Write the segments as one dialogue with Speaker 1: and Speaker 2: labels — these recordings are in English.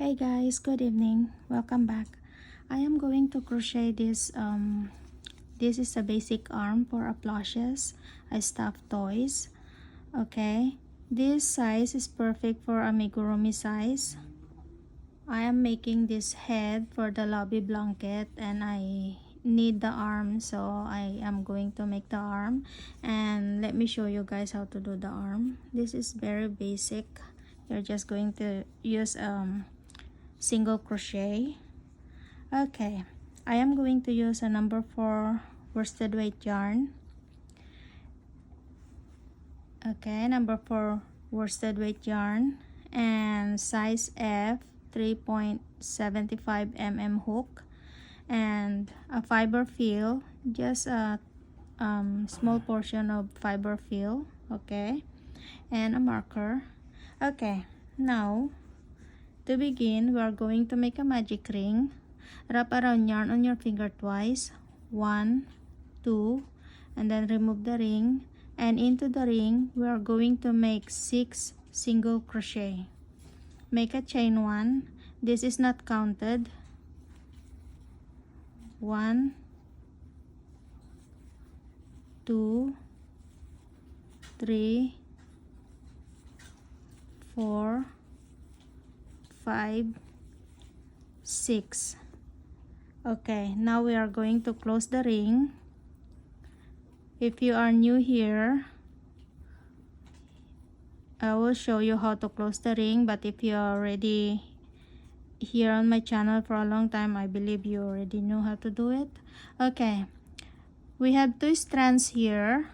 Speaker 1: Hey guys, good evening, welcome back. I am going to crochet this this is a basic arm for a plushes, a stuffed toys. Okay, this size is perfect for amigurumi size. I am making this head for the lobby blanket and I need the arm, so I am going to make the arm. And let me show you guys how to do the arm. This is very basic. You're just going to use single crochet. Okay, I am going to use a number 4 worsted weight yarn. Okay, number 4 worsted weight yarn and size F 3.75 mm hook and a fiber fill, just a small portion of fiber fill. Okay, and a marker. Okay, now to begin, we are going to make a magic ring. Wrap around yarn on your finger twice. 1, 2, and then remove the ring. And into the ring, we are going to make 6 single crochet. Make a chain 1. This is not counted. 1, 2, 3, 4, 5, 6. Okay, now we are going to close the ring. If you are new here, I will show you how to close the ring, but if you are already here on my channel for a long time, I believe you already know how to do it. Okay, we have 2 strands here.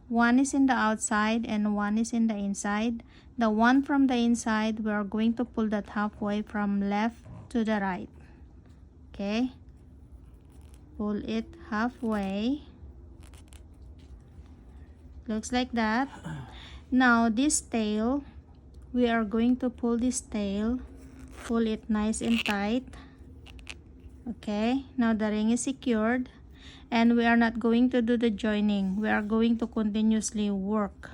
Speaker 1: One is in the outside and one is in the inside. The one from the inside, we are going to pull that halfway from left to the right. Okay, pull it halfway. Looks like that. Now this tail, we are going to pull this tail, pull it nice and tight. Okay, now the ring is secured and we are not going to do the joining. We are going to continuously work.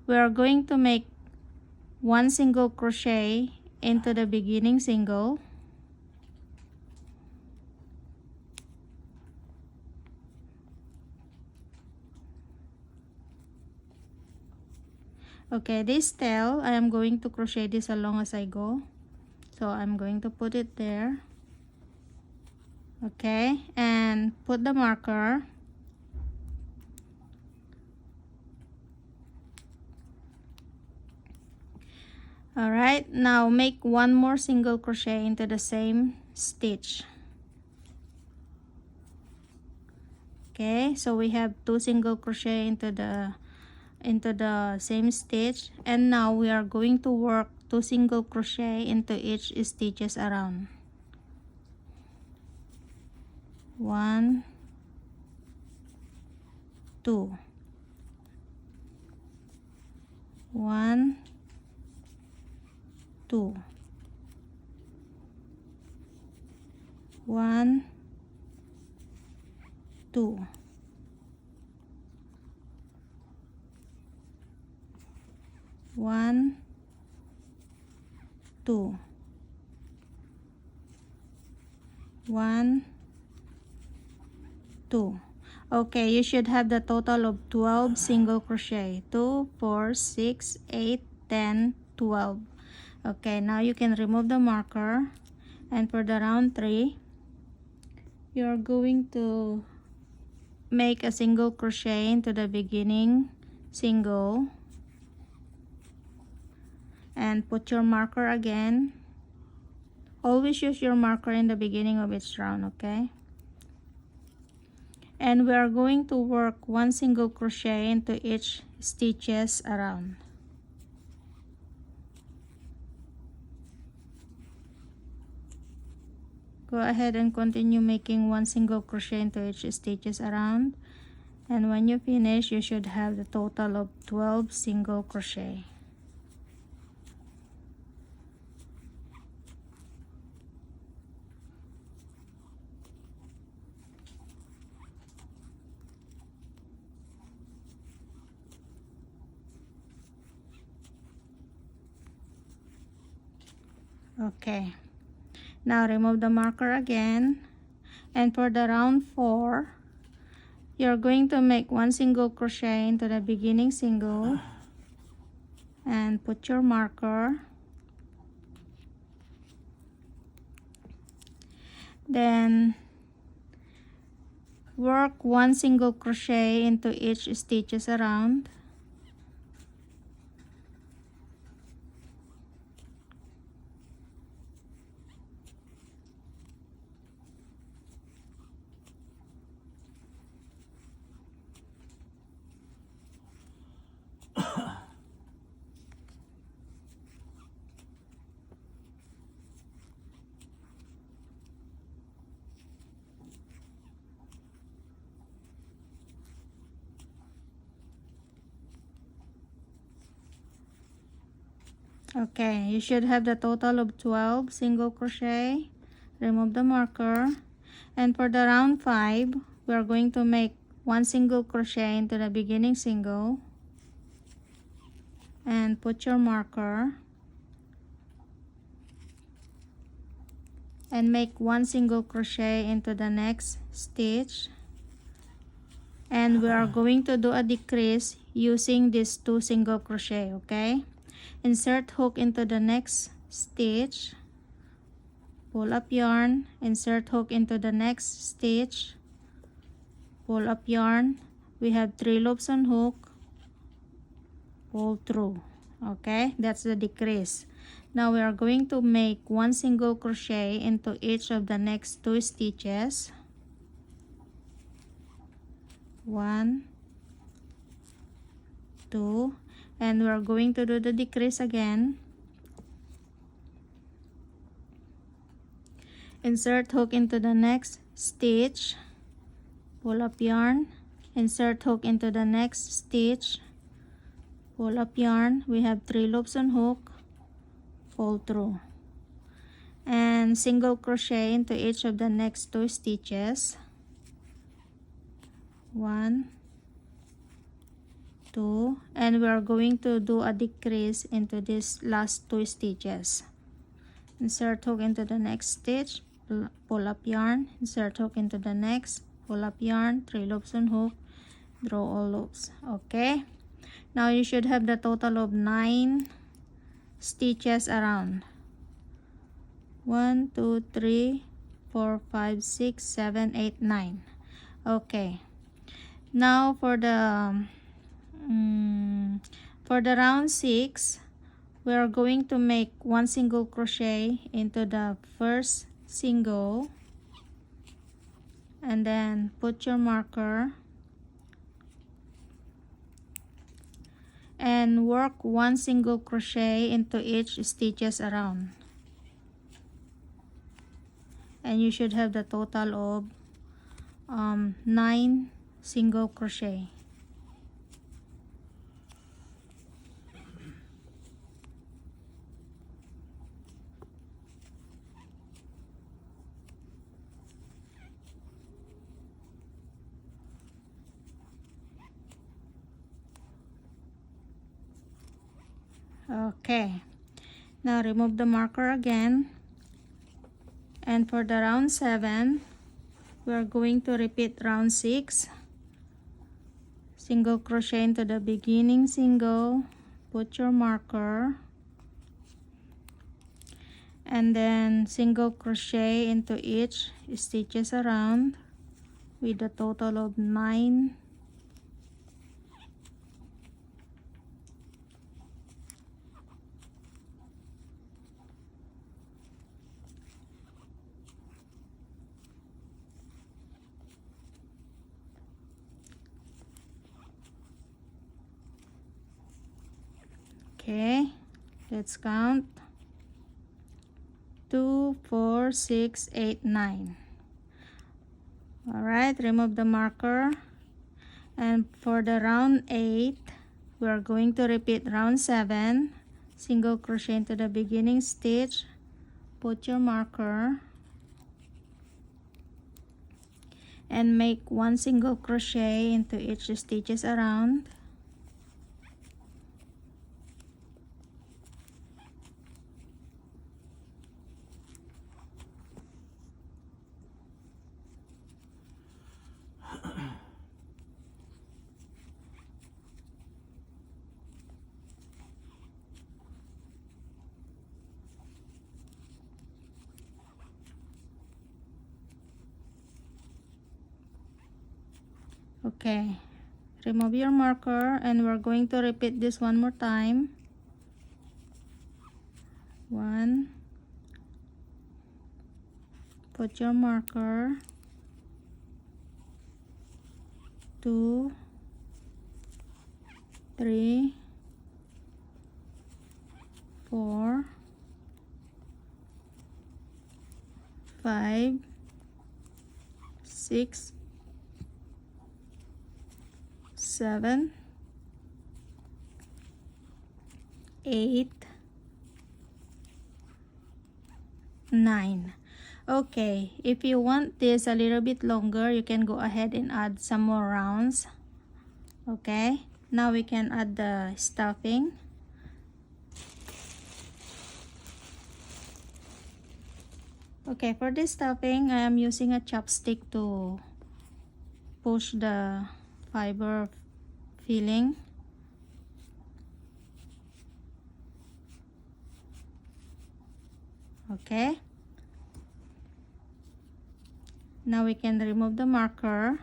Speaker 1: We are going to make 1 single crochet into the beginning single. Okay, this tail, I am going to crochet this along as I go. So I'm going to put it there. Okay, and put the marker. Alright, now make 1 more single crochet into the same stitch. Okay, so we have 2 single crochet into the same stitch, and now we are going to work 2 single crochet into each stitches around. 1, 2, 1, 2, 1, 2, 1, 2, 1, 2. Okay, you should have the total of 12 single crochet. 2, 4, 6, 8, 10, 12. Okay, now you can remove the marker, and for the round 3, you're going to make a single crochet into the beginning single and put your marker again. Always use your marker in the beginning of each round, okay? And we are going to work 1 single crochet into each stitches around. Go ahead and continue making 1 single crochet into each stitches around, and when you finish, you should have the total of 12 single crochet. Okay, now remove the marker again, and for the round 4 you're going to make 1 single crochet into the beginning single and put your marker. Then work 1 single crochet into each stitches around. Okay, you should have the total of 12 single crochet. Remove the marker, and for the round 5 we are going to make 1 single crochet into the beginning single and put your marker and make 1 single crochet into the next stitch, and we are going to do a decrease using these 2 single crochet. Okay, insert hook into the next stitch, pull up yarn, insert hook into the next stitch, pull up yarn. We have 3 loops on hook, pull through. Okay, that's the decrease. Now we are going to make 1 single crochet into each of the next 2 stitches. 1, 2, and we are going to do the decrease again. Insert hook into the next stitch, pull up yarn, insert hook into the next stitch, pull up yarn. We have 3 loops on hook, pull through, and single crochet into each of the next 2 stitches. 1, 2, and we are going to do a decrease into these last 2 stitches. Insert hook into the next stitch, pull up yarn, insert hook into the next, pull up yarn, 3 loops on hook, draw all loops. Okay, now you should have the total of 9 stitches around. 1, 2, 3, 4, 5, 6, 7, 8, 9. Okay, now for the round 6 we are going to make 1 single crochet into the first single, and then put your marker and work 1 single crochet into each stitches around, and you should have the total of 9 single crochet. Okay, now remove the marker again, and for the round 7 we are going to repeat round 6. Single crochet into the beginning single, put your marker, and then single crochet into each stitches around with a total of 9. Okay, let's count. 2, 4, 6, 8, 9. Alright, remove the marker, and for the round 8 we are going to repeat round 7. Single crochet into the beginning stitch, put your marker, and make 1 single crochet into each stitches around. Okay, remove your marker and we're going to repeat this one more time. 1, put your marker, 2, 3, 4, 5, 6, 7, 8, 9. Okay, if you want this a little bit longer, you can go ahead and add some more rounds. Okay, now we can add the stuffing. Okay, for this stuffing, I am using a chopstick to push the fiber filling. Okay, now we can remove the marker,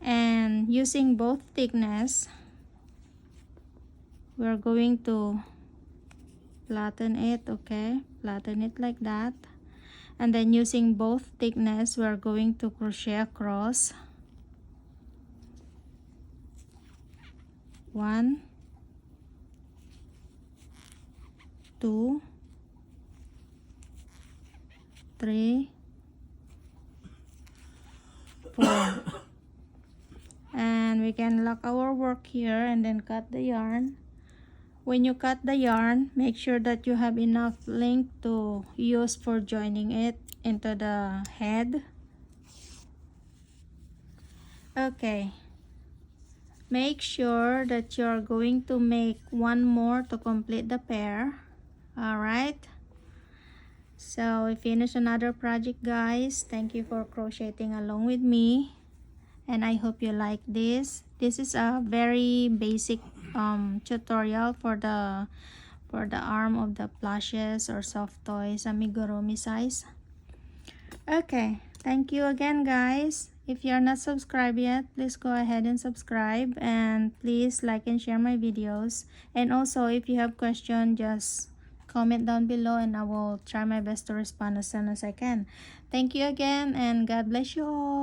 Speaker 1: and using both thickness, we're going to flatten it. Okay, flatten it like that, and then using both thickness, we're going to crochet across. 1, 2, 3, 4, and we can lock our work here and then cut the yarn. When you cut the yarn, make sure that you have enough length to use for joining it into the head. Okay, make sure that you're going to make one more to complete the pair. Alright, so we finished another project, guys. Thank you for crocheting along with me, and I hope you like this. This is a very basic tutorial for the arm of the plushes or soft toys, amigurumi size. Okay, thank you again, guys. If you are not subscribed yet, please go ahead and subscribe, and please like and share my videos. And also, if you have questions, just comment down below and I will try my best to respond as soon as I can. Thank you again, and God bless you all.